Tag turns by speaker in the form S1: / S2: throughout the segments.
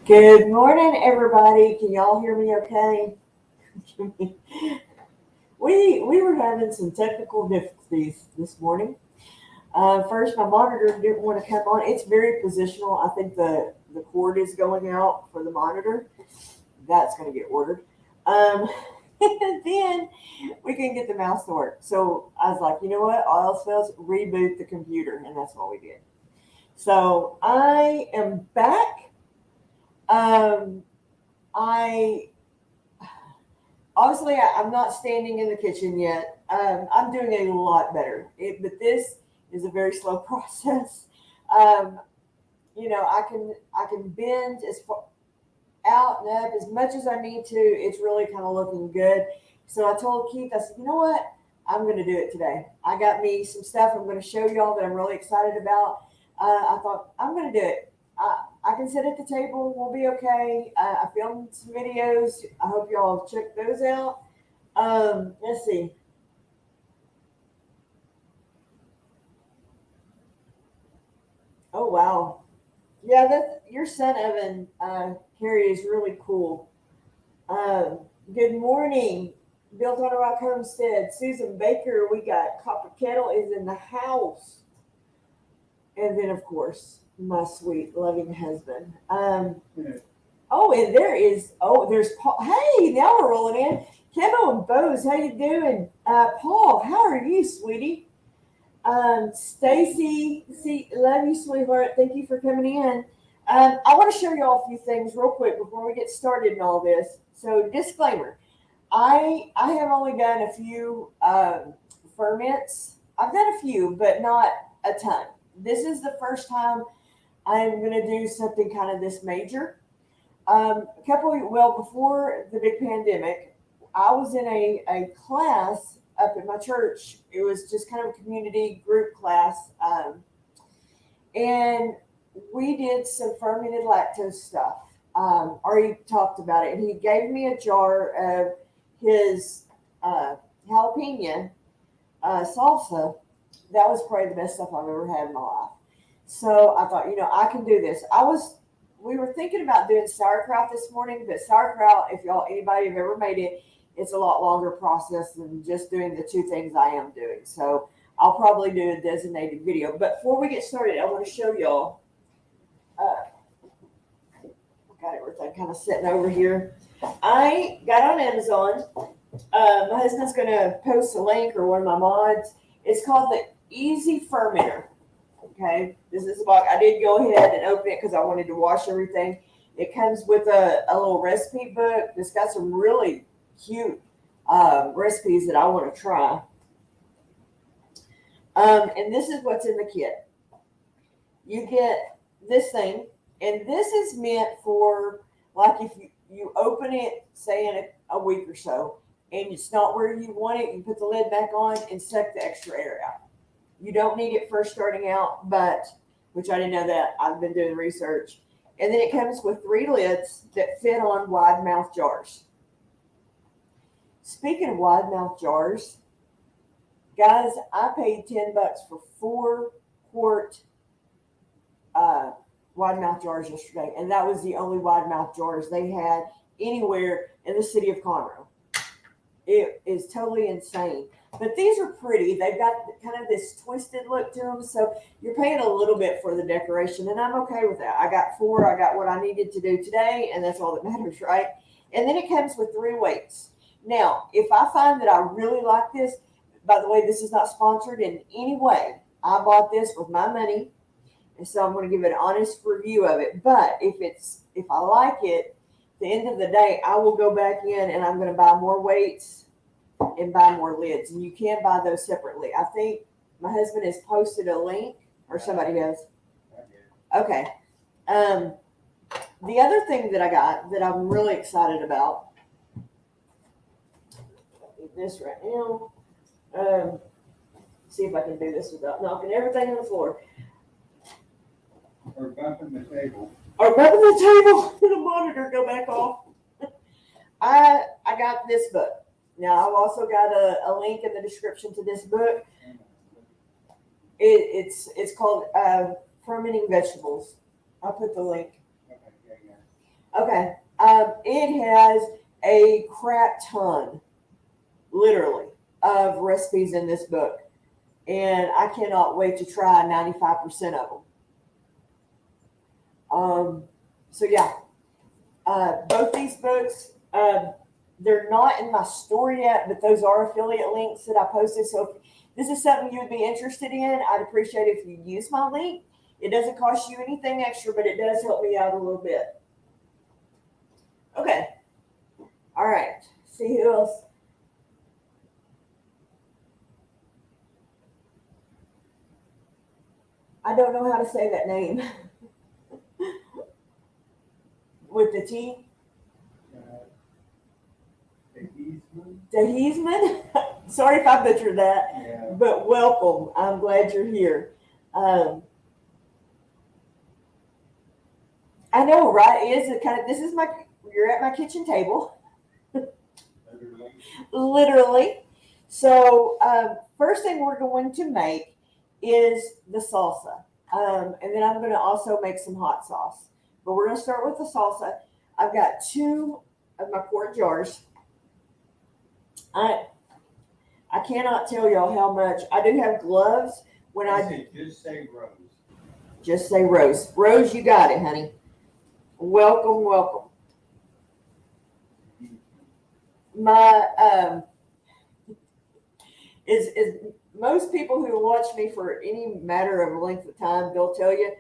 S1: Good morning, everybody. Can y'all hear me okay? We were having some technical difficulties this morning. First, my monitor didn't want to come on. It's very positional. I think the cord is going out for the monitor. That's going to get ordered. And then we can get the mouse to work. So I was like, you know what? All else fails, reboot the computer, and that's what we did. So I am back. Um, I I'm not standing in the kitchen yet. I'm doing a lot better, but this is a very slow process. Um, I can bend as far out and up as much as I need to. It's really kind of looking good. So I told Keith, I said, you know what? I'm going to do it today. I got me some stuff I'm going to show y'all that I'm really excited about. I thought I'm going to do it. I can sit at the table. We'll be okay. I filmed some videos. I hope y'all check those out. Let's see. Oh wow, yeah, that's your sun oven, Carrie, is really cool. Um, Good morning, built on a rock homestead. Susan Baker, we got Copper Kettle is in the house, and then of course my sweet loving husband. Oh, and there's Paul. Hey, now we're rolling in. Kevin and Bose, how you doing? Paul, how are you, sweetie? Stacy, see, love you, sweetheart. Thank you for coming in. I want to show you all a few things real quick before we get started in all this. So, disclaimer: I have only done a few ferments. I've done a few, but not a ton. This is the first time I'm going to do something kind of this major. Before the big pandemic, I was in a class up at my church. It was just kind of a community group class. And we did some fermented lactose stuff. Already talked about it. And he gave me a jar of his jalapeno salsa. That was probably the best stuff I've ever had in my life. So I thought, I can do this. We were thinking about doing sauerkraut this morning, but sauerkraut, if anybody have ever made it, it's a lot longer process than just doing the two things I am doing. So I'll probably do a designated video. But before we get started, I want to show y'all. Got everything kind of sitting over here. I got on Amazon. My husband's going to post a link, or one of my mods. It's called the Easy Fermenter. Okay, this is a box. I did go ahead and open it because I wanted to wash everything. It comes with a little recipe book. It's got some really cute recipes that I want to try. And this is what's in the kit. You get this thing, and this is meant for, like, if you open it, say in a week or so, and it's not where you want it, you put the lid back on and suck the extra air out. You don't need it first starting out, which I didn't know that. I've been doing research. And then it comes with 3 lids that fit on wide mouth jars. Speaking of wide mouth jars, guys, I paid $10 for 4-quart wide mouth jars yesterday, and that was the only wide mouth jars they had anywhere in the city of Conroe. It is totally insane. But these are pretty. They've got kind of this twisted look to them, so you're paying a little bit for the decoration, and I'm okay with that. I got 4. I got what I needed to do today, and that's all that matters, right? And then it comes with 3 weights. Now, if I find that I really like this, by the way, this is not sponsored in any way. I bought this with my money, and so I'm going to give an honest review of it. But if I like it, at the end of the day, I will go back in and I'm going to buy more weights and buy more lids. And you can buy those separately. I think my husband has posted a link, or somebody has. Okay. The other thing that I got that I'm really excited about, this right now. See if I can do this without knocking everything on the floor.
S2: Or bumping the table.
S1: Or bumping the table. The monitor go back off. I got this book. Now I've also got a link in the description to this book. It's called Fermenting Vegetables. I'll put the link. Okay. It has a crap ton, literally, of recipes in this book. And I cannot wait to try 95% of them. So yeah, both these books, they're not in my store yet, but those are affiliate links that I posted. So if this is something you would be interested in, I'd appreciate it if you use my link. It doesn't cost you anything extra, but it does help me out a little bit. Okay. All right. See who else. I don't know how to say that name. With the T? Dehisman? Sorry if I butchered that.
S2: Yeah.
S1: But welcome. I'm glad you're here. I know, right? It is a kind of, this is my, you're at my kitchen table. Literally. So, first thing we're going to make is the salsa. And then I'm going to also make some hot sauce. But we're going to start with the salsa. I've got 2 of my quart jars. I cannot tell y'all how much. I do have gloves when
S2: Just say Rose.
S1: Just say Rose. Rose, you got it, honey. Welcome, welcome. My is most people who watch me for any matter of length of time, they'll tell you,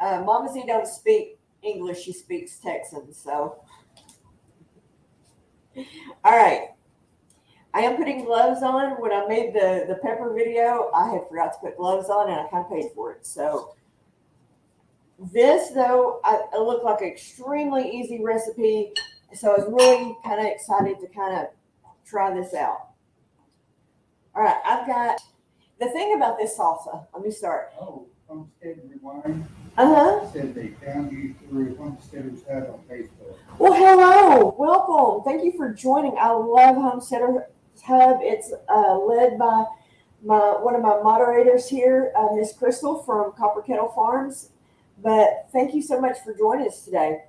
S1: Mama Z don't speak English, she speaks Texan. So, all right. I am putting gloves on. When I made the pepper video, I had forgot to put gloves on, and I kind of paid for it. So this, though, it looked like an extremely easy recipe. So I was really kind of excited to kind of try this out. All right, I've got the thing about this salsa. Let me start.
S2: Oh, Homestead Rewind said they found you through Homesteaders Hub on Facebook.
S1: Well, hello, welcome. Thank you for joining. I love Homesteaders Hub. It's led by one of my moderators here, Miss Crystal from Copper Kettle Farms. But thank you so much for joining us today.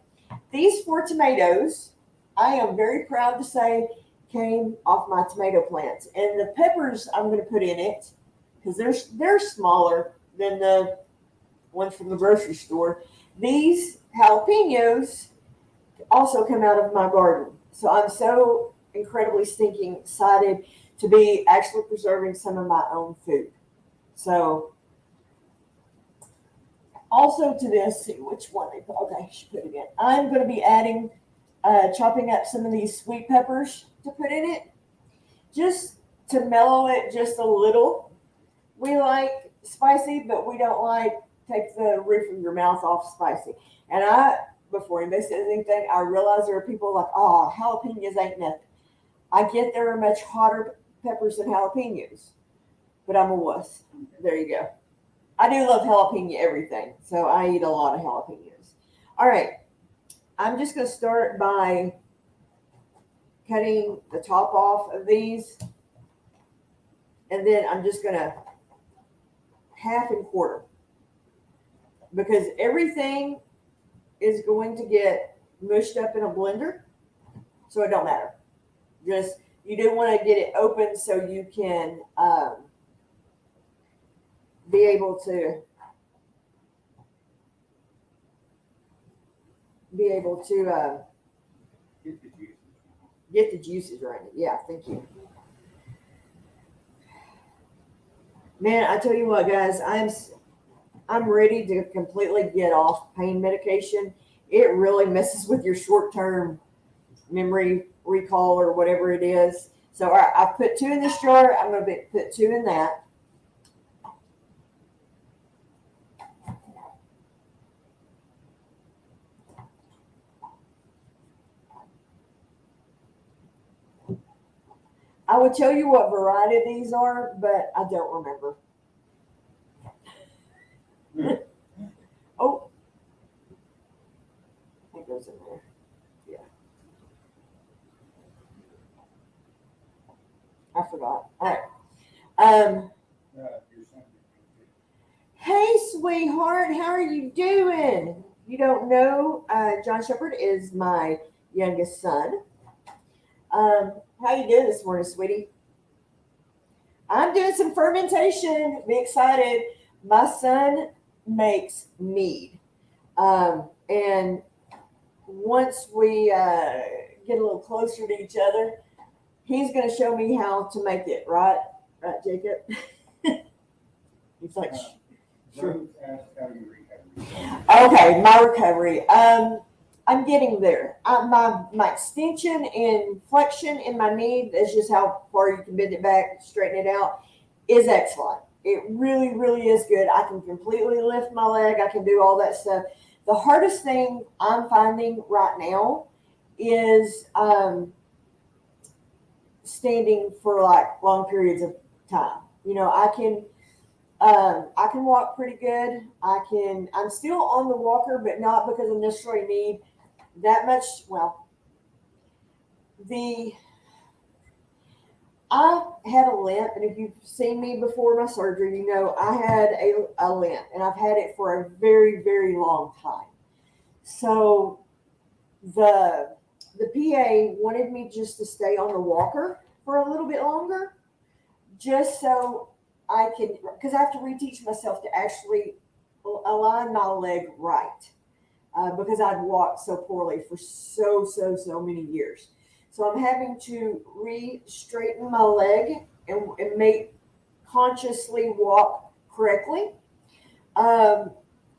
S1: These 4 tomatoes, I am very proud to say, came off my tomato plants. And the peppers I'm going to put in it, because they're smaller than the ones from the grocery store. These jalapenos also come out of my garden. So I'm so incredibly stinking excited to be actually preserving some of my own food. So also to this, see which one they put. Okay, she put it in. I'm going to be adding, chopping up some of these sweet peppers to put in it, just to mellow it just a little. We like spicy, but we don't like take the roof of your mouth off spicy. And before anybody says anything, I realize there are people like, oh, jalapenos ain't nothing. I get there are much hotter peppers than jalapenos, but I'm a wuss. There you go. I do love jalapeno everything, so I eat a lot of jalapenos. All right, I'm just going to start by cutting the top off of these, and then I'm just going to half and quarter, because everything is going to get mushed up in a blender, so it don't matter. Just, you do want to get it open so you can be able to get the juices right. Yeah, thank you. Man, I tell you what, guys, I'm ready to completely get off pain medication. It really messes with your short-term memory recall or whatever it is. So, all right, I've put 2 in this jar. I'm going to put 2 in that. I would tell you what variety these are, but I don't remember. Oh, it goes in there. Yeah. I forgot. All right. Hey, sweetheart, how are you doing? you don't know, John Shepherd is my youngest son. How you doing this morning, sweetie? I'm doing some fermentation. Be excited. My son makes mead. And once we get a little closer to each other, he's going to show me how to make it. Right, Jacob? He's like, sure.
S2: Rose asked how you recover.
S1: Okay, my recovery. I'm getting there. My extension and flexion in my knee, that's just how far you can bend it back, straighten it out, is excellent. It really, really is good. I can completely lift my leg. I can do all that stuff. The hardest thing I'm finding right now is standing for like long periods of time. You know, I can walk pretty good. I'm still on the walker, but not because I necessarily need that much. Well, I had a limp, and if you've seen me before my surgery, you know I had a limp, and I've had it for a very, very long time. So the PA wanted me just to stay on the walker for a little bit longer, just so I can, because I have to reteach myself to actually align my leg right, because I'd walked so poorly for so many years. So I'm having to re-straighten my leg and make consciously walk correctly.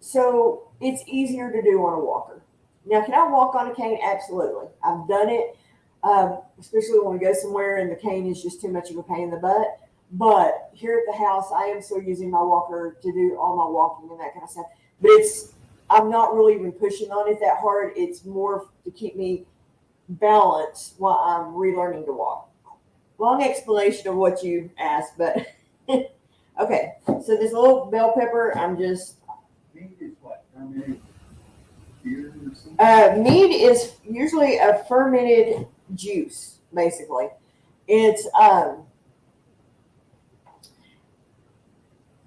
S1: So it's easier to do on a walker. Now, can I walk on a cane? Absolutely. I've done it, especially when we go somewhere and the cane is just too much of a pain in the butt. But here at the house, I am still using my walker to do all my walking and that kind of stuff. But I'm not really even pushing on it that hard. It's more to keep me balanced while I'm relearning to walk. Long explanation of what you asked, but okay. So this little bell pepper, I'm just.
S2: Mead is what? Fermented beer or something?
S1: Mead is usually a fermented juice, basically. It's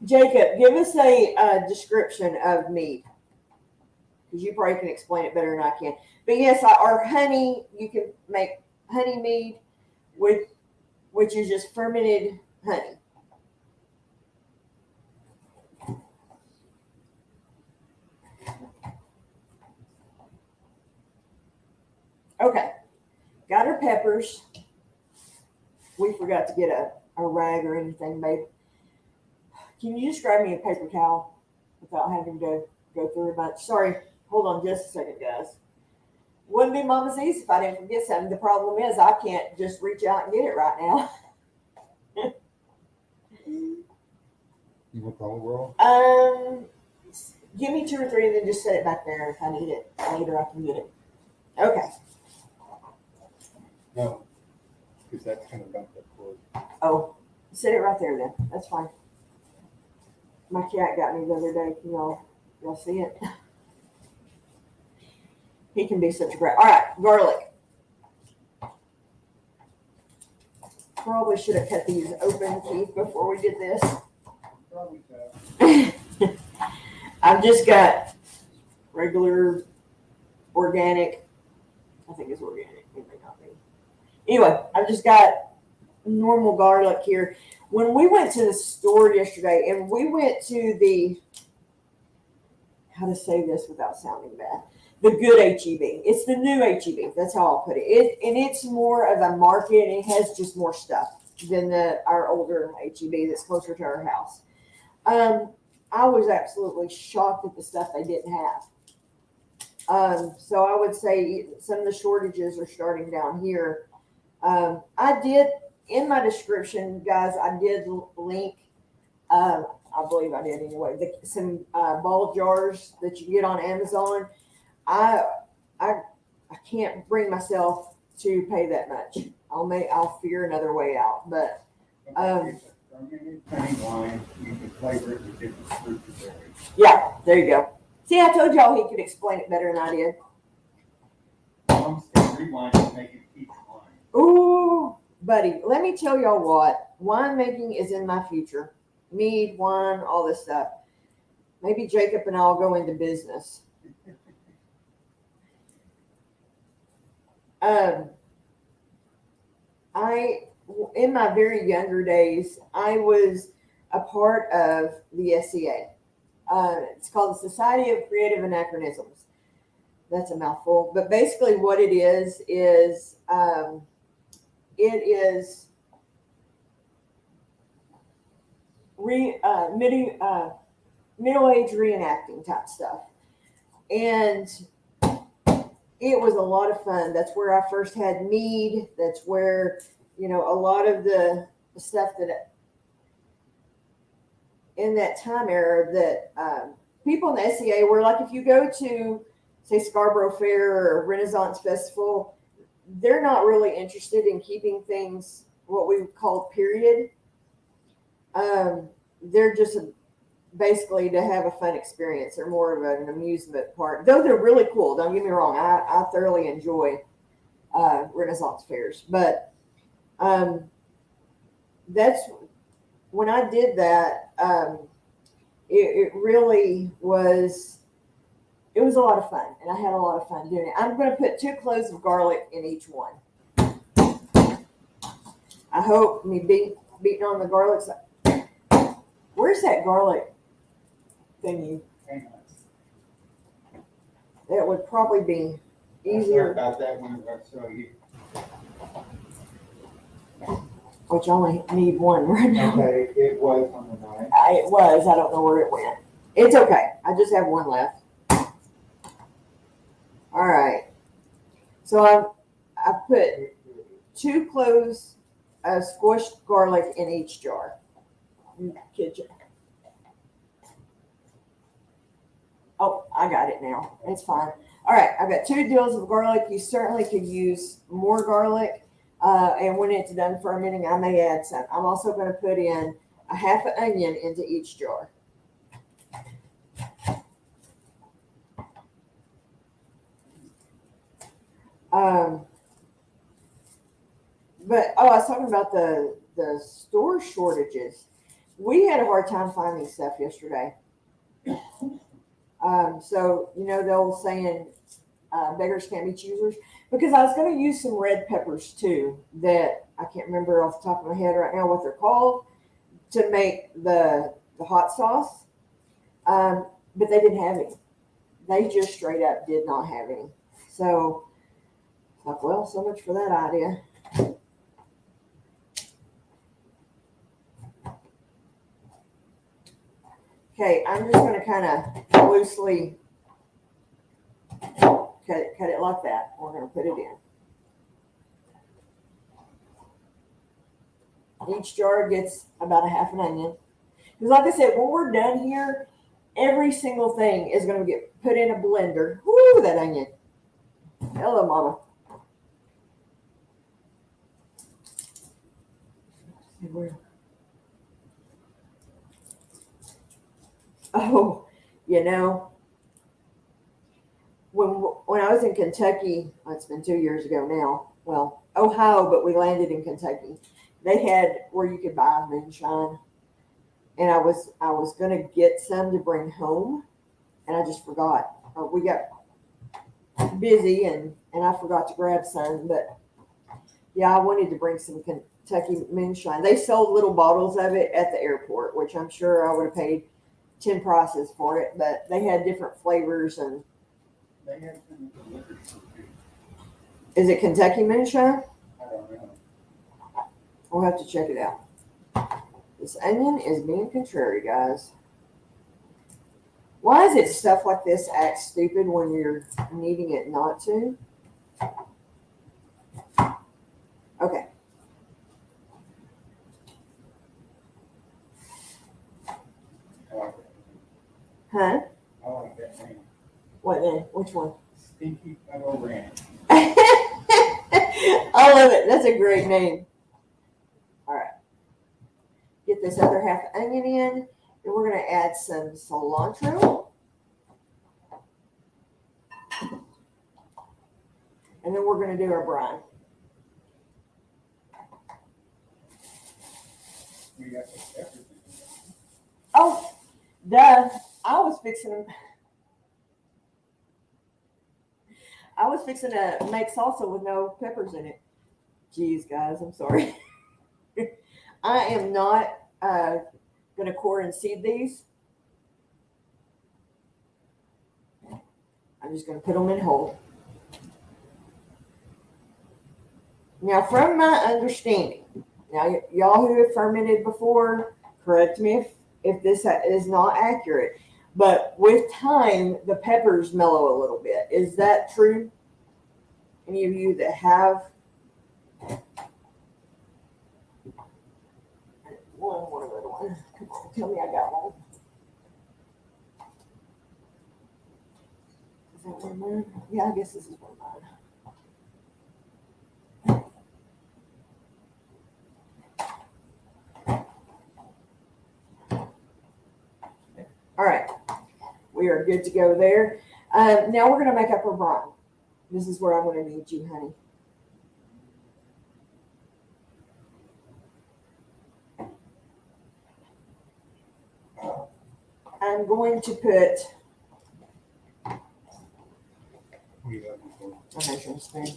S1: Jacob, give us a description of mead, because you probably can explain it better than I can. But yes, our honey, you can make honey mead, which is just fermented honey. Okay, got our peppers. We forgot to get a rag or anything, babe. Can you just grab me a paper towel without having to go through a bunch? Sorry, hold on just a second, guys. Wouldn't be Mama's Easy if I didn't forget something. The problem is I can't just reach out and get it right now.
S2: You want the whole world?
S1: Give me 2 or 3 and then just set it back there. If I need it later, I can get it. Okay.
S2: No, because that's kind of bumped up cord.
S1: Oh, set it right there then. That's fine. My cat got me the other day. Can y'all see it? He can be such a great. All right, garlic. Probably should have cut these open, Keith, before we did this.
S2: Probably so.
S1: I've just got regular organic. I think it's organic. It may not be. Anyway, I've just got normal garlic here. When we went to the store yesterday, and we went to the, how to say this without sounding bad, the good HEB. It's the new HEB. That's how I'll put it. And it's more of a market. It has just more stuff than our older HEB that's closer to our house. I was absolutely shocked at the stuff they didn't have. So I would say some of the shortages are starting down here. I did, in my description, guys, I did link, I believe I did anyway, some ball jars that you get on Amazon. I can't bring myself to pay that much. I'll figure another way out. But
S2: Fermented honey wine, you can flavor it with different fruits and berries.
S1: yeah, there you go. See, I told y'all he could explain it better than I did.
S2: Mom said rewind and make it peach wine.
S1: Ooh, buddy, let me tell y'all what. Winemaking is in my future. Mead, wine, all this stuff. Maybe Jacob and I'll go into business. In my very younger days, I was a part of the SCA. It's called the Society of Creative Anachronisms. That's a mouthful, but basically what it is it is middle age reenacting type stuff, and it was a lot of fun. That's where I first had mead. That's where a lot of the stuff that in that time era that people in the SCA were like, if you go to say Scarborough Fair or Renaissance Festival, they're not really interested in keeping things what we call period. They're just basically to have a fun experience. They're more of an amusement part, though they're really cool. Don't get me wrong. I thoroughly enjoy Renaissance fairs, but that's when I did that. It really was. It was a lot of fun, and I had a lot of fun doing it. I'm going to put 2 cloves of garlic in each one. I hope me beating on the garlic side. Where's that garlic thingy? That would probably be easier.
S2: About that one, I'll show you.
S1: Which I only need one right now.
S2: Okay, it was on the knife.
S1: It was. I don't know where it went. It's okay. I just have one left. All right. So I put 2 cloves of squished garlic in each jar. Kitchen. Oh, I got it now. It's fine. All right. I've got 2 deals of garlic. You certainly could use more garlic. And when it's done fermenting, I may add some. I'm also going to put in a half an onion into each jar. But I was talking about the store shortages. We had a hard time finding stuff yesterday. So the old saying, beggars can't be choosers. Because I was going to use some red peppers too that I can't remember off the top of my head right now what they're called to make the hot sauce. But they didn't have any. They just straight up did not have any. So like, well, so much for that idea. Okay, I'm just going to kind of loosely cut it like that. We're going to put it in. Each jar gets about a half an onion. Because like I said, when we're done here, every single thing is going to get put in a blender. Woo, that onion. Hello, Mama. Oh, when I was in Kentucky, it's been 2 years ago now. Well, Ohio, but we landed in Kentucky. They had where you could buy moonshine, and I was gonna get some to bring home, and I just forgot. We got busy, and I forgot to grab some. But yeah, I wanted to bring some Kentucky moonshine. They sold little bottles of it at the airport, which I'm sure I would have paid 10 prices for it, but they had different flavors. And
S2: They had some of the liquor store too.
S1: is it Kentucky moonshine?
S2: I don't know.
S1: We'll have to check it out. This onion is being contrary, guys. Why is it stuff like this act stupid when you're needing it not to? Okay.
S2: I like that.
S1: Huh?
S2: I like that name.
S1: What then? Which one?
S2: Stinky Kettle Ranch.
S1: I love it. That's a great name. All right. Get this other half onion in, and we're going to add some cilantro. And then we're going to do our brine.
S2: We got the peppers in
S1: Oh, duh. I was fixing them. I was fixing to make salsa with no peppers in it. Jeez, guys, I'm sorry. I am not going to core and seed these. I'm just going to put them in whole. Now, from my understanding, now y'all who have fermented before, correct me if this is not accurate, but with time, the peppers mellow a little bit. Is that true? Any of you that have? One little one. Come on, tell me I got one. Is that one of mine? Yeah, I guess this is one of mine. All right, we are good to go there. Now we're going to make up our brine. This is where I'm going to need you, honey. I'm going to put a measuring spoon.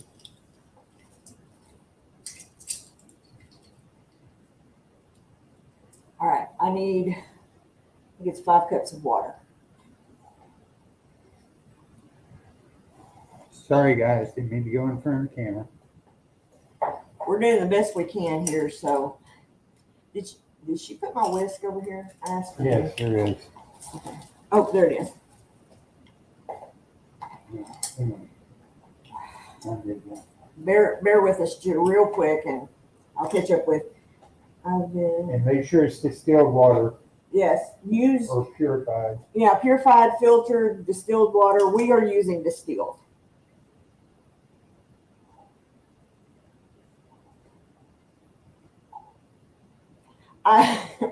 S1: All right, I think it's 5 cups of water.
S2: Sorry, guys, didn't mean to go in front of the camera.
S1: We're doing the best we can here, so did she put my whisk over here? I asked her.
S2: Yes, there is.
S1: Okay. Oh, there it is. Bear with us real quick, and I'll catch up with.
S2: And make sure it's distilled water.
S1: Yes, use
S2: or purified.
S1: Yeah, purified, filtered, distilled water. We are using distilled.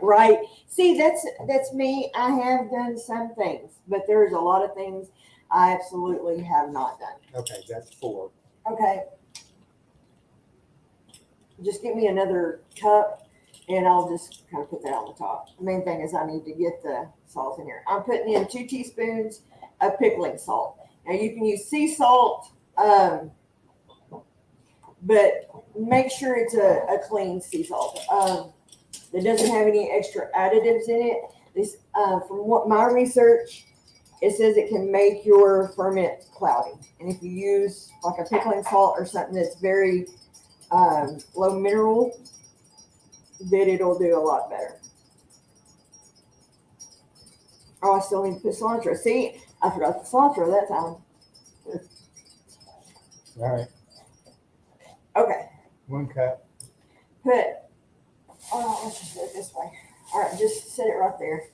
S1: Right. See, that's me. I have done some things, but there's a lot of things I absolutely have not done.
S2: Okay, that's 4.
S1: Okay. Just give me another cup, and I'll just kind of put that on the top. The main thing is I need to get the salt in here. I'm putting in 2 teaspoons of pickling salt. Now you can use sea salt, but make sure it's a clean sea salt. That doesn't have any extra additives in it. This, from what my research, it says it can make your ferment cloudy. And if you use like a pickling salt or something that's very low mineral, then it'll do a lot better. Oh, I still need to put cilantro. See, I forgot the cilantro that time.
S2: All right.
S1: Okay.
S2: 1 cup.
S1: Let's just do it this way. All right, just set it right there.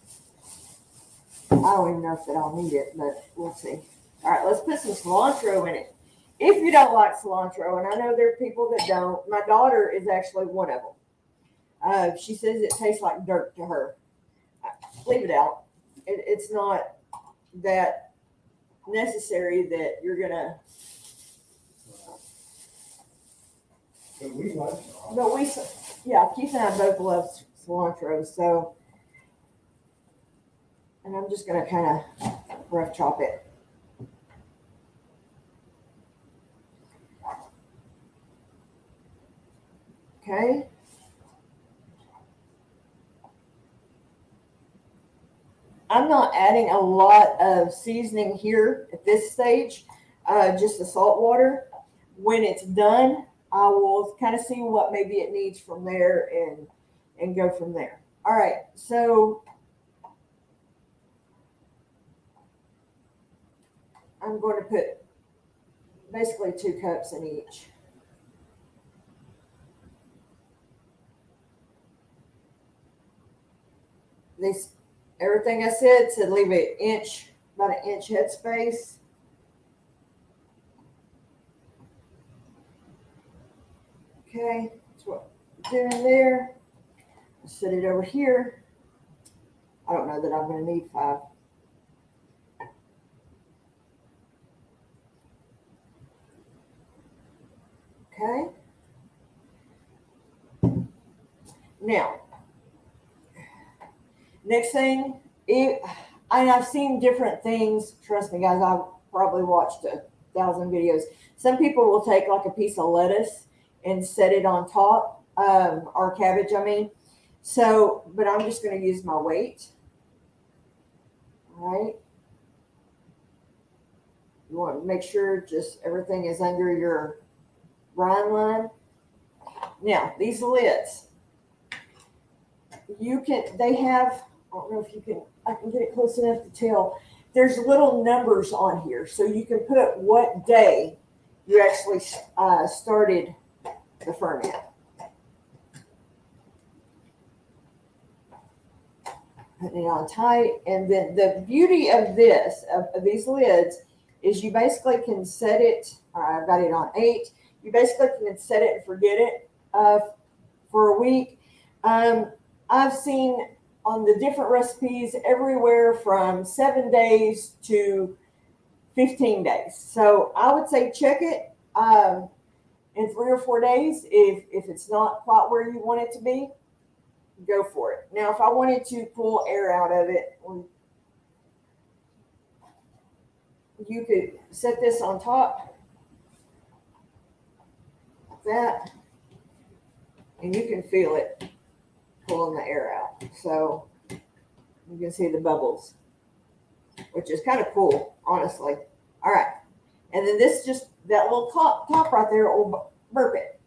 S1: I don't even know if that I'll need it, but we'll see. All right, let's put some cilantro in it. If you don't like cilantro, and I know there are people that don't, my daughter is actually one of them. She says it tastes like dirt to her. Leave it out. It's not that necessary that you're gonna.
S2: But we like it.
S1: But yeah, Keith and I both love cilantro, so, and I'm just gonna kind of rough chop it. Okay. I'm not adding a lot of seasoning here at this stage, just the salt water. When it's done, I will kind of see what maybe it needs from there and go from there. All right, so I'm going to put basically 2 cups in each. Everything I said leave about an inch headspace. Okay, that's what I'm doing there. I'll set it over here. I don't know that I'm going to need 5. Okay. Now, next thing, I've seen different things. Trust me, guys, I've probably watched 1,000 videos. Some people will take like a piece of lettuce and set it on top, or cabbage, I mean. So, but I'm just going to use my weight. All right. You want to make sure just everything is under your brine line. Now, these lids, they have, I don't know if I can get it close enough to tell. There's little numbers on here, so you can put what day you actually started the ferment. Putting it on tight, and then the beauty of these lids is you basically can set it. I've got it on 8. You basically can set it and forget it for a week. I've seen on the different recipes everywhere from 7 days to 15 days. So I would say check it in 3 or 4 days. If it's not quite where you want it to be, go for it. Now, if I wanted to pull air out of it, you could set this on top like that, and you can feel it pulling the air out. So you can see the bubbles, which is kind of cool, honestly. All right. And then this that little top right there will burp it.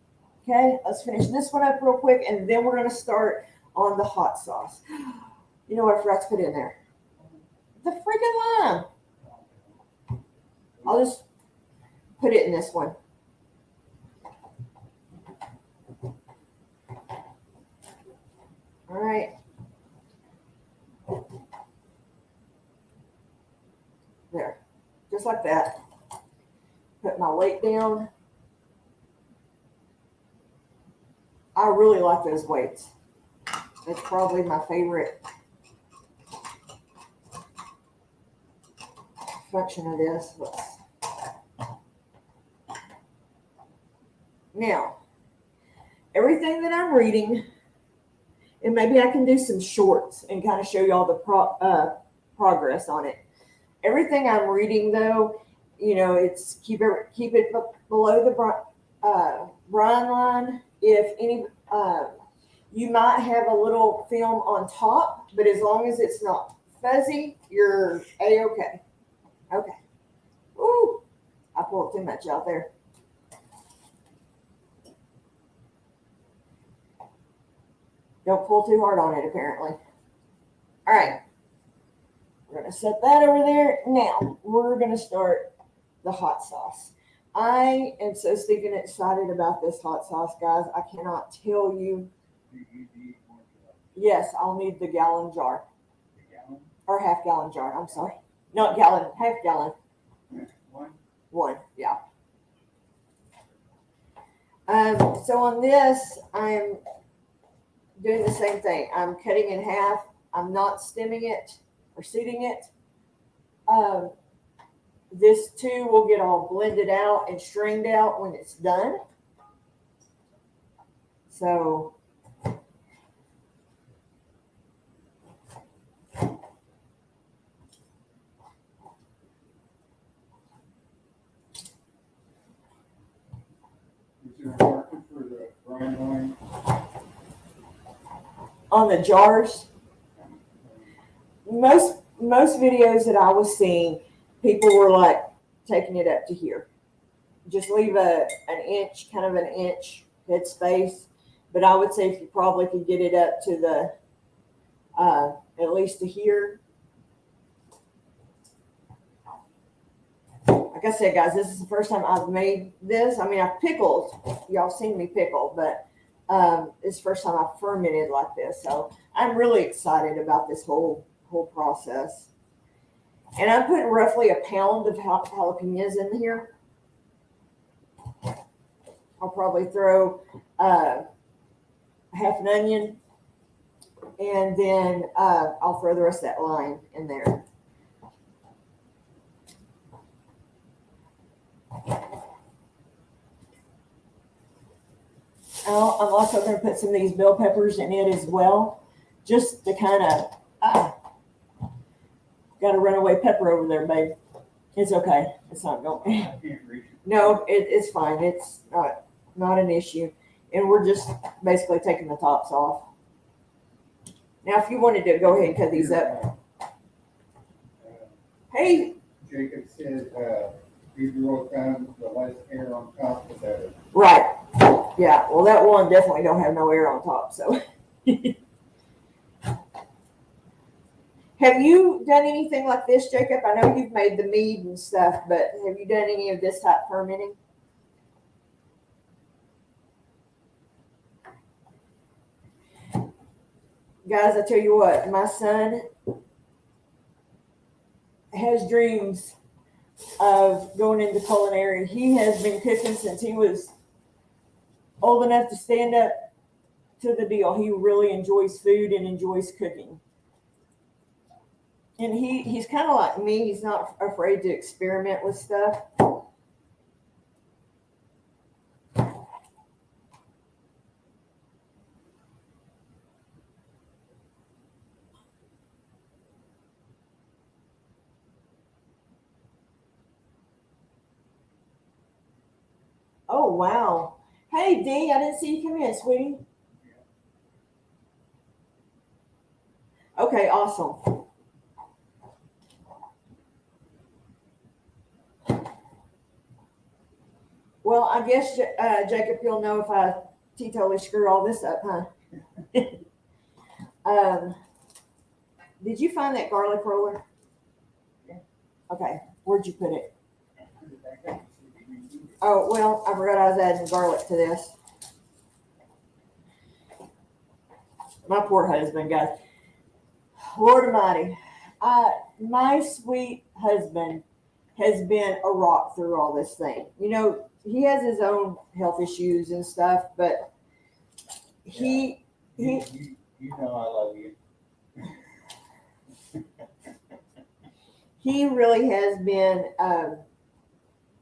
S1: Okay, let's finish this one up real quick, and then we're going to start on the hot sauce. You know what I forgot to put in there? The freaking lime. I'll just put it in this one. All right. There, just like that. Put my weight down. I really like those weights. That's probably my favorite function of this. Now, everything that I'm reading, and maybe I can do some shorts and kind of show you all the progress on it. Everything I'm reading, though, it's keep it below the brine line. If any, you might have a little film on top, but as long as it's not fuzzy, you're A-okay. Okay. Ooh, I pulled too much out there. Don't pull too hard on it, apparently. All right. We're going to set that over there. Now, we're going to start the hot sauce. I am so stinking excited about this hot sauce, guys. I cannot tell you. Yes, I'll need the gallon jar. Or half gallon jar, I'm sorry. Not gallon, half gallon. One, yeah. So on this, I'm doing the same thing. I'm cutting in half. I'm not stemming it or seeding it. This too will get all blended out and strained out when it's done. So on the jars, most videos that I was seeing, people were like taking it up to here. Just leave an inch, kind of an inch head space. But I would say if you probably could get it up to the at least to here. Like I said, guys, this is the first time I've made this. I mean, I've pickled. Y'all seen me pickle, but it's the first time I've fermented like this. So I'm really excited about this whole process. And I'm putting roughly a pound of jalapenos in here. I'll probably throw half an onion, and then I'll throw the rest of that lime in there. I'm also going to put some of these bell peppers in it as well, just to kind of got a runaway pepper over there, babe. It's okay. It's not going.
S2: I can't reach it.
S1: No, it's fine. It's not an issue. And we're just basically taking the tops off. Now, if you wanted to go ahead and cut these up. Hey,
S2: Jacob said, these roll down, the less air on top, the better.
S1: right. Yeah, well, that one definitely don't have no air on top, so. Have you done anything like this, Jacob? I know you've made the mead and stuff, but have you done any of this type fermenting? Guys, I tell you what, my son has dreams of going into culinary. He has been cooking since he was old enough to stand up to the deal. He really enjoys food and enjoys cooking. And he's kind of like me. He's not afraid to experiment with stuff. Oh, wow. Hey, Dee, I didn't see you come in, sweetie. Okay, awesome. Well, I guess, Jacob, you'll know if I totally screw all this up, huh? Did you find that garlic roller?
S2: Yeah.
S1: Okay, where'd you put it? Oh, well, I forgot I was adding garlic to this. My poor husband, guys. Lord Almighty, my sweet husband has been a rock through all this thing. You know, he has his own health issues and stuff, but he
S2: You know I love you.
S1: he really has been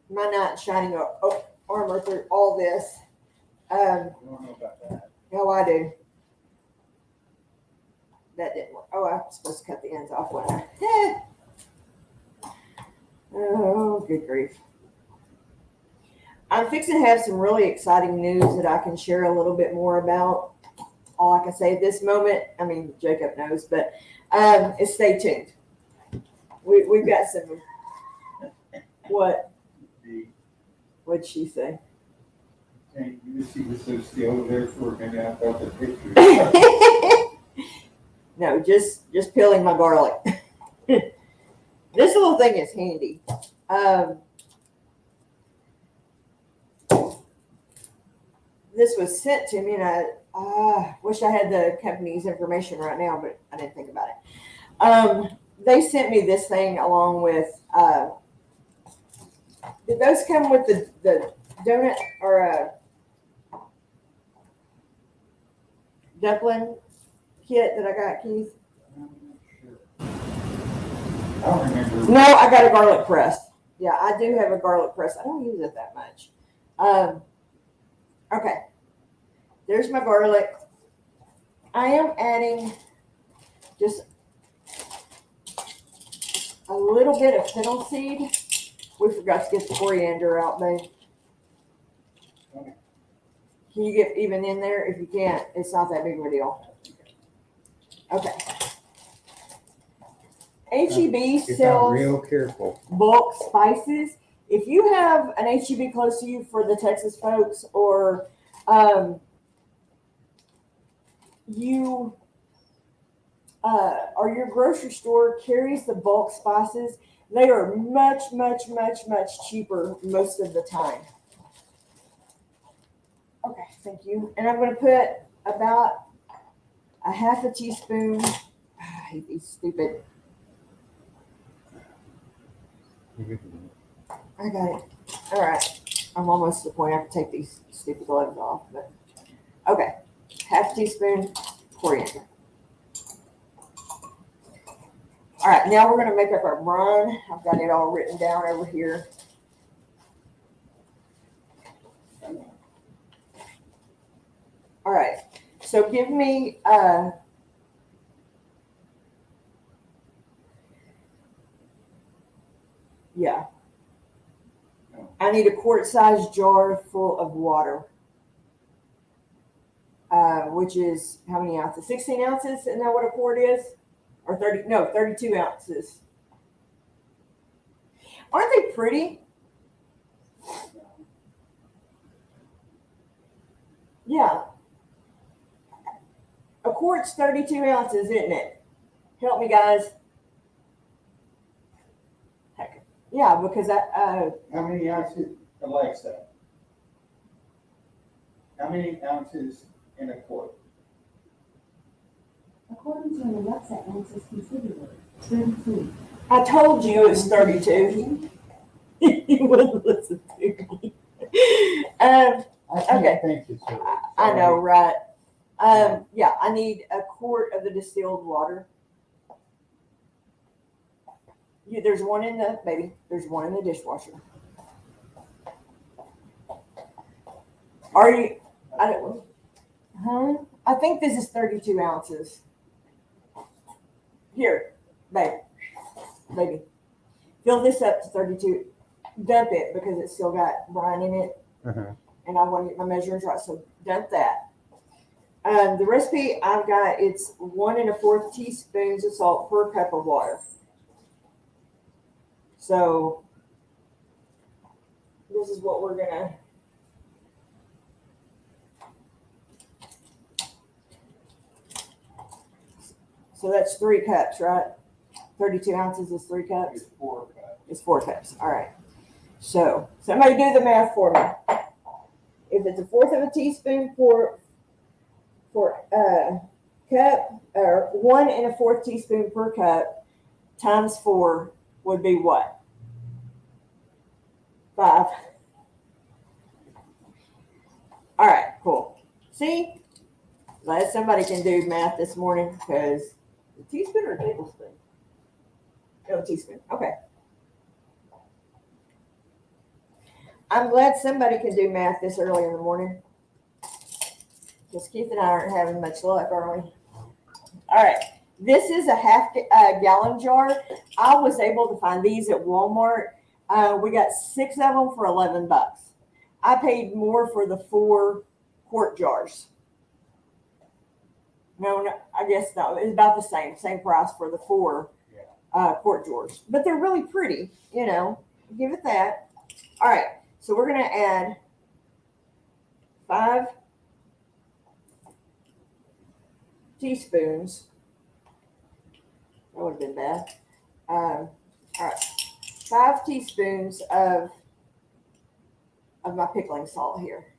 S1: my knight in shining armor through all this.
S2: I don't know about that.
S1: Oh, I do. That didn't work. Oh, I'm supposed to cut the ends off, wasn't I? Oh, good grief. I'm fixing to have some really exciting news that I can share a little bit more about. All I can say at this moment, I mean, Jacob knows, but is stay tuned. We've got some, what? What'd she say?
S2: And you see was so still there for a minute, I thought the picture.
S1: No, just peeling my garlic. This little thing is handy. This was sent to me, and I wish I had the company's information right now, but I didn't think about it. They sent me this thing along with. Did those come with the donut or dumpling kit that I got, Keith?
S2: I'm not sure. I don't remember.
S1: No, I got a garlic press. Yeah, I do have a garlic press. I don't use it that much. Okay. There's my garlic. I am adding just a little bit of fennel seed. We forgot to get the coriander out, babe.
S2: Okay.
S1: Can you get even in there? If you can't, it's not that big of a deal. Okay. HEB
S2: If I'm
S1: sells
S2: real careful.
S1: bulk spices. If you have an HEB close to you for the Texas folks, or you or your grocery store carries the bulk spices, they are much, much, much, much cheaper most of the time. Okay, thank you. And I'm going to put about a half a teaspoon. I hate these stupid. I got it. All right. I'm almost to the point I have to take these stupid gloves off. But okay, half a teaspoon coriander. All right, now we're going to make up our brine. I've got it all written down over here. All right, so give me Yeah.
S2: No.
S1: I need a quart-sized jar full of water. Which is how many ounces? 16 ounces? Isn't that what a quart is? Or 30? No, 32 ounces. Aren't they pretty? Yeah. A quart's 32 ounces, isn't it? Help me, guys. Heck. Yeah, because
S2: How many ounces, Alexa? How many ounces in a quart?
S3: According to an Alexa, ounces considerably. 32.
S1: I told you it's 32. You wouldn't listen to me.
S2: I
S1: Okay.
S2: can't think it's right.
S1: I know, right? Yeah, I need a quart of the distilled water. There's one in the There's one in the dishwasher. Are you? I don't. Huh? I think this is 32 ounces. Here, baby, fill this up to 32. Dump it because it's still got brine in it, and I want to get my measurements right. So dump that. The recipe I've got, it's 1 1/4 teaspoons of salt per cup of water. So this is what we're gonna. So that's 3 cups, right? 32 ounces is 3 cups.
S2: It's 4 cups.
S1: It's 4 cups. All right. So somebody do the math for me. If it's 1/4 of a teaspoon for cup, or 1 1/4 teaspoon per cup, times 4 would be what? 5. All right, cool. See, glad somebody can do math this morning, because a teaspoon or a tablespoon? No, teaspoon. Okay. I'm glad somebody can do math this early in the morning. Because Keith and I aren't having much luck, are we? All right. This is a half-gallon jar. I was able to find these at Walmart. We got 6 of them for $11. I paid more for the 4 quart jars. No, I guess no. It's about the same price for the 4 quart jars. But they're really pretty, Give it that. All right. So we're going to add 5 teaspoons. That would have been bad. All right. 5 teaspoons of my pickling salt here.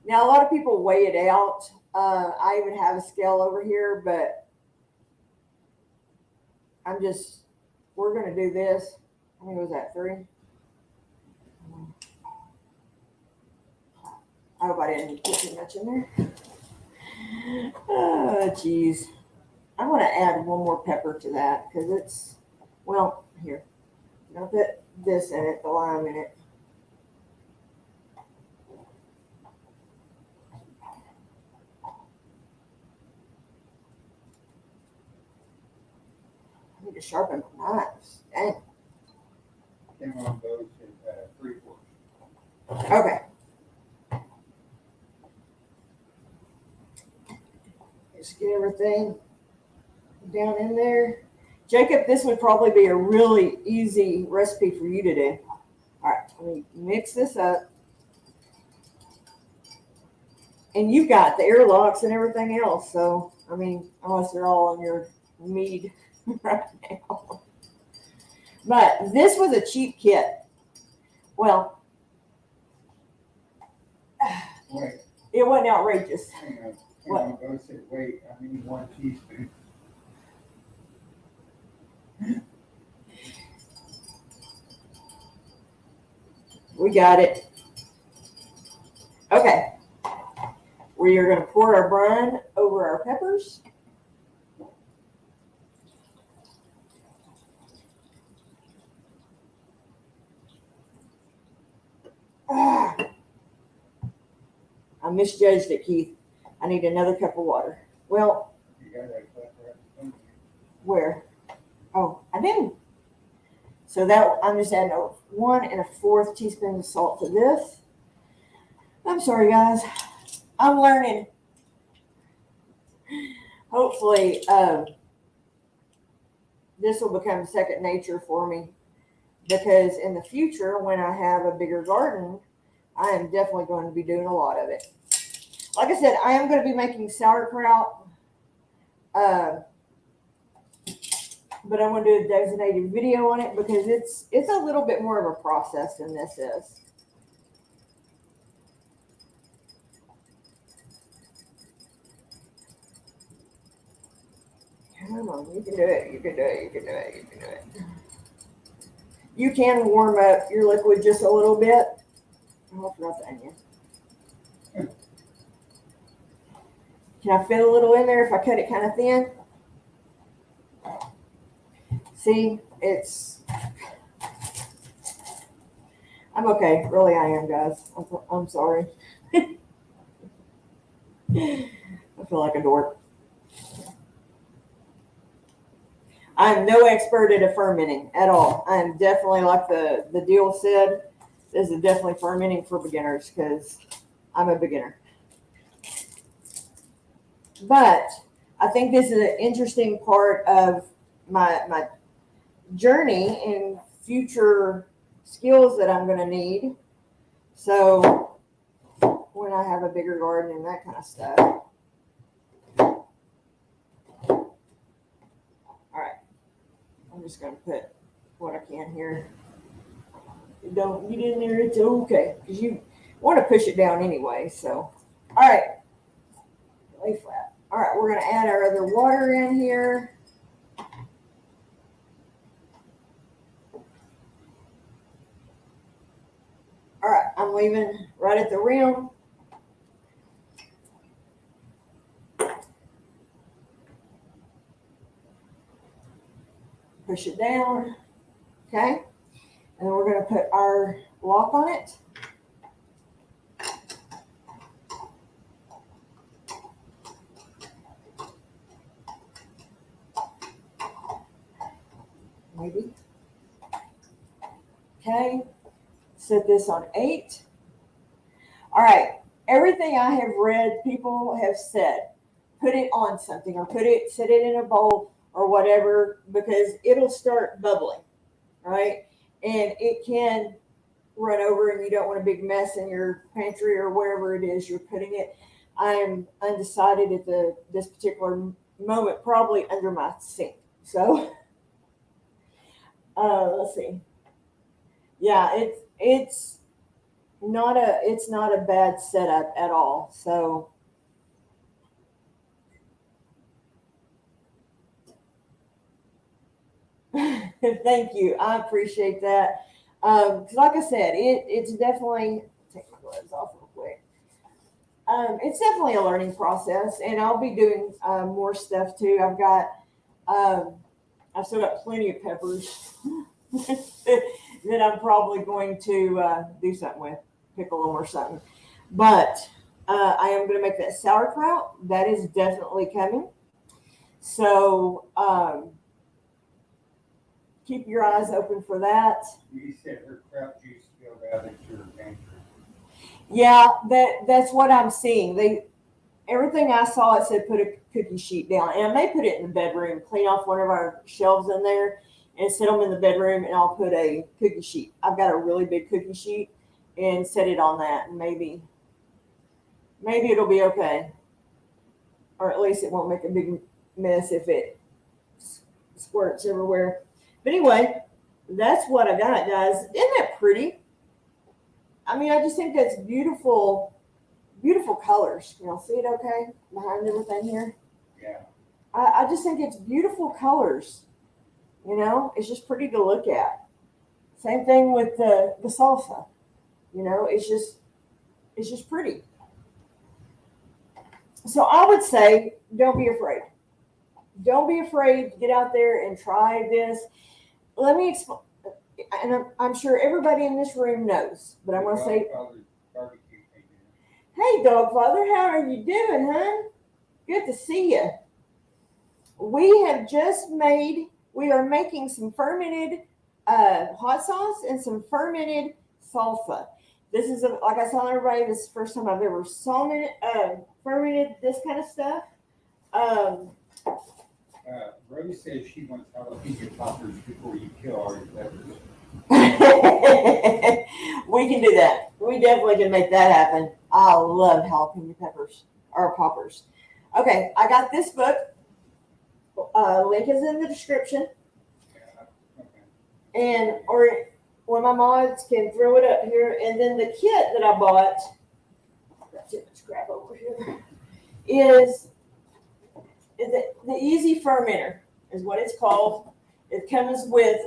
S1: Now, a lot of people weigh it out. I even have a scale over here, but we're going to do this. How many was that? 3? I hope I didn't put too much in there. Oh, geez. I want to add 1 more pepper to that because it's, here. I'm going to put this in it, the lime in it. I need to sharpen my knives. Dang.
S2: Came on those at 3/4.
S1: Okay. Just get everything down in there. Jacob, this would probably be a really easy recipe for you to do. All right, let me mix this up. And you've got the airlocks and everything else, so, unless they're all in your mead right now. But this was a cheap kit. Well,
S2: Wait,
S1: it wasn't outrageous.
S2: hang on.
S1: What?
S2: Both said, wait, I need 1 teaspoon.
S1: We got it. Okay. We are going to pour our brine over our peppers. I misjudged it, Keith. I need another cup of water. Well,
S2: You got that pepper at the front.
S1: where? Oh, I didn't. So that I'm just adding 1 1/4 teaspoon of salt to this. I'm sorry, guys. I'm learning. Hopefully, this will become second nature for me, because in the future, when I have a bigger garden, I am definitely going to be doing a lot of it. Like I said, I am going to be making sauerkraut, but I'm going to do a designated video on it because it's a little bit more of a process than this is. Come on, you can do it, you can do it, you can do it, you can do it. You can warm up your liquid just a little bit. Oh, I forgot the onion. Can I fit a little in there if I cut it kind of thin? See, I'm okay. Really, I am, guys. I'm sorry. I feel like a dork. I'm no expert at fermenting at all. I'm definitely, like the deal said, this is definitely fermenting for beginners because I'm a beginner. But I think this is an interesting part of my journey and future skills that I'm going to need. So when I have a bigger garden and that kind of stuff. All right. I'm just going to put what I can here. Don't get in there, it's okay. Because you want to push it down anyway. So, all right. Lay flat. All right, we're going to add our other water in here. All right, I'm leaving right at the rim. Push it down, okay? And then we're going to put our lock on it. Maybe. Okay, set this on 8. All right, everything I have read, people have said, put it on something or set it in a bowl or whatever, because it'll start bubbling, right? And it can run over and you don't want a big mess in your pantry or wherever it is you're putting it. I'm undecided at this particular moment, probably under my sink. So let's see. Yeah, it's not a bad setup at all. So thank you. I appreciate that. Because like I said, it's definitely, take my gloves off real quick. It's definitely a learning process, and I'll be doing more stuff too. I've still got plenty of peppers that I'm probably going to do something with, pickle them or something. But I am going to make that sauerkraut. That is definitely coming. So keep your eyes open for that.
S2: You said her kraut juice spilled out into her pantry.
S1: Yeah, that's what I'm seeing. Everything I saw, it said put a cookie sheet down, and I may put it in the bedroom, clean off one of our shelves in there, and set them in the bedroom, and I'll put a cookie sheet. I've got a really big cookie sheet, and set it on that, and maybe it'll be okay, or at least it won't make a big mess if it squirts everywhere. But anyway, that's what I got, guys. Isn't that pretty? I mean, I just think that's beautiful, beautiful colors. Can y'all see it okay behind everything here?
S2: Yeah.
S1: I just think it's beautiful colors. You know, it's just pretty to look at. Same thing with the salsa. You know, it's just pretty. So I would say, don't be afraid. Don't be afraid to get out there and try this. Let me explain. And I'm sure everybody in this room knows, but I'm going to say, hey, Dog Father, how are you doing, hon? Good to see you. We are making some fermented hot sauce and some fermented salsa. This is, like I tell everybody, this is the first time I've ever fermented this kind of stuff.
S2: Rose says she wants jalapeno poppers before you kill all your peppers.
S1: We can do that. We definitely can make that happen. I love jalapeno peppers or poppers. Okay, I got this book. Link is in the description. And or one of my mods can throw it up here. And then the kit that I bought, got too much crap over here, is the Easy Fermenter is what it's called. It comes with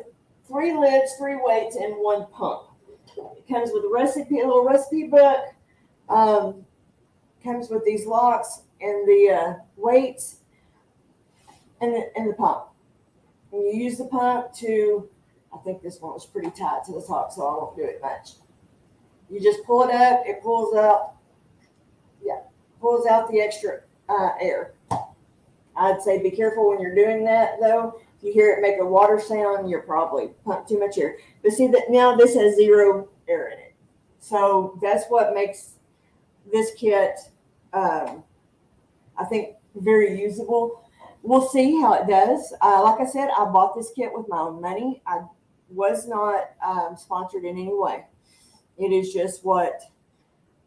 S1: 3 lids, 3 weights, and 1 pump. It comes with a little recipe book. Comes with these locks and the weights and the pump. And you use the pump to, I think this one was pretty tight to the top, so I won't do it much. You just pull it up, it pulls out the extra air. I'd say be careful when you're doing that, though. If you hear it make a water sound, you're probably pumped too much air. But see that now this has 0 air in it. So that's what makes this kit, I think, very usable. We'll see how it does. Like I said, I bought this kit with my own money. I was not sponsored in any way. It is just what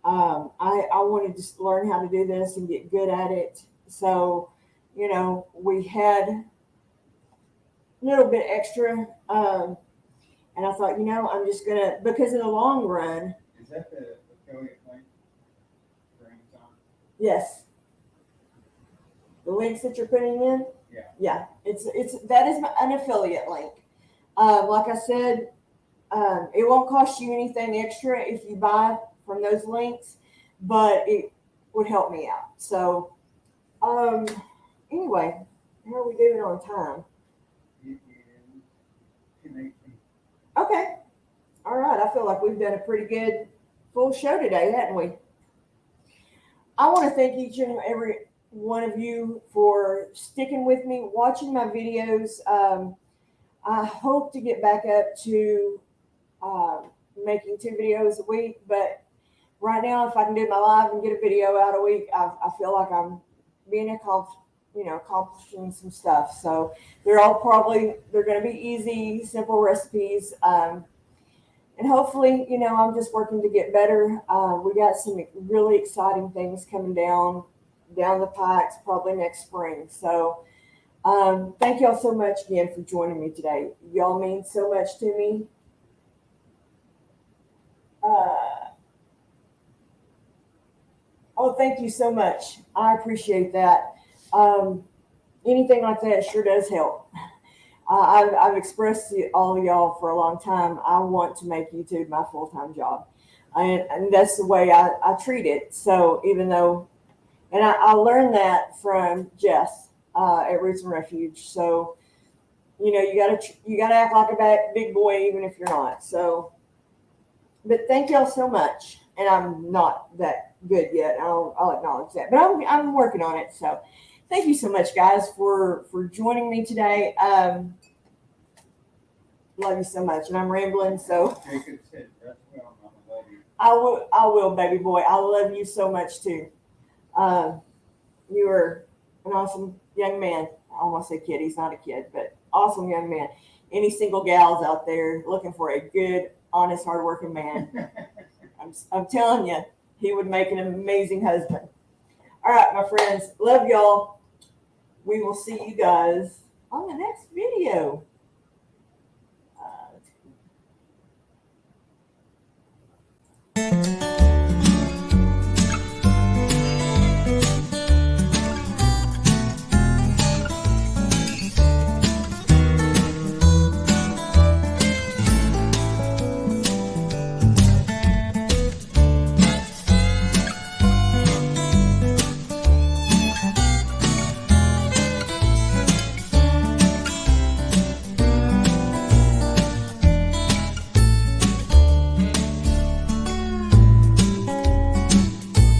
S1: I wanted to learn how to do this and get good at it. So, you know, we had a little bit extra. And I thought, you know, I'm just going to, because in the long run.
S2: Is that the affiliate link for Amazon?
S1: Yes. The links that you're putting in?
S2: Yeah.
S1: Yeah. That is an affiliate link. Like I said, it won't cost you anything extra if you buy from those links, but it would help me out. So, anyway, how are we doing on time?
S2: It is 10:18.
S1: Okay. All right. I feel like we've done a pretty good full show today, haven't we? I want to thank each and every one of you for sticking with me, watching my videos. I hope to get back up to making 2 videos a week, but right now, if I can do my live and get a video out a week, I feel like I'm being accomplishing some stuff. So they're going to be easy, simple recipes. And hopefully, you know, I'm just working to get better. We got some really exciting things coming down the pipes probably next spring. So thank y'all so much again for joining me today. Y'all mean so much to me. Thank you so much. I appreciate that. Anything like that sure does help. I've expressed to all of y'all for a long time, I want to make YouTube my full-time job. And that's the way I treat it. So even though, and I learned that from Jess at Roots and Refuge. So, you know, you gotta act like a big boy, even if you're not. So, but thank y'all so much. And I'm not that good yet. I'll acknowledge that, but I'm working on it. So thank you so much, guys, for joining me today. Love you so much. And I'm rambling. So
S2: Jacob said, "That's well, Mama, love you."
S1: I will, baby boy. I love you so much too. You are an awesome young man. I almost say kid. He's not a kid, but awesome young man. Any single gals out there looking for a good, honest, hardworking man, I'm telling you, he would make an amazing husband. All right, my friends. Love y'all. We will see you guys on the next video.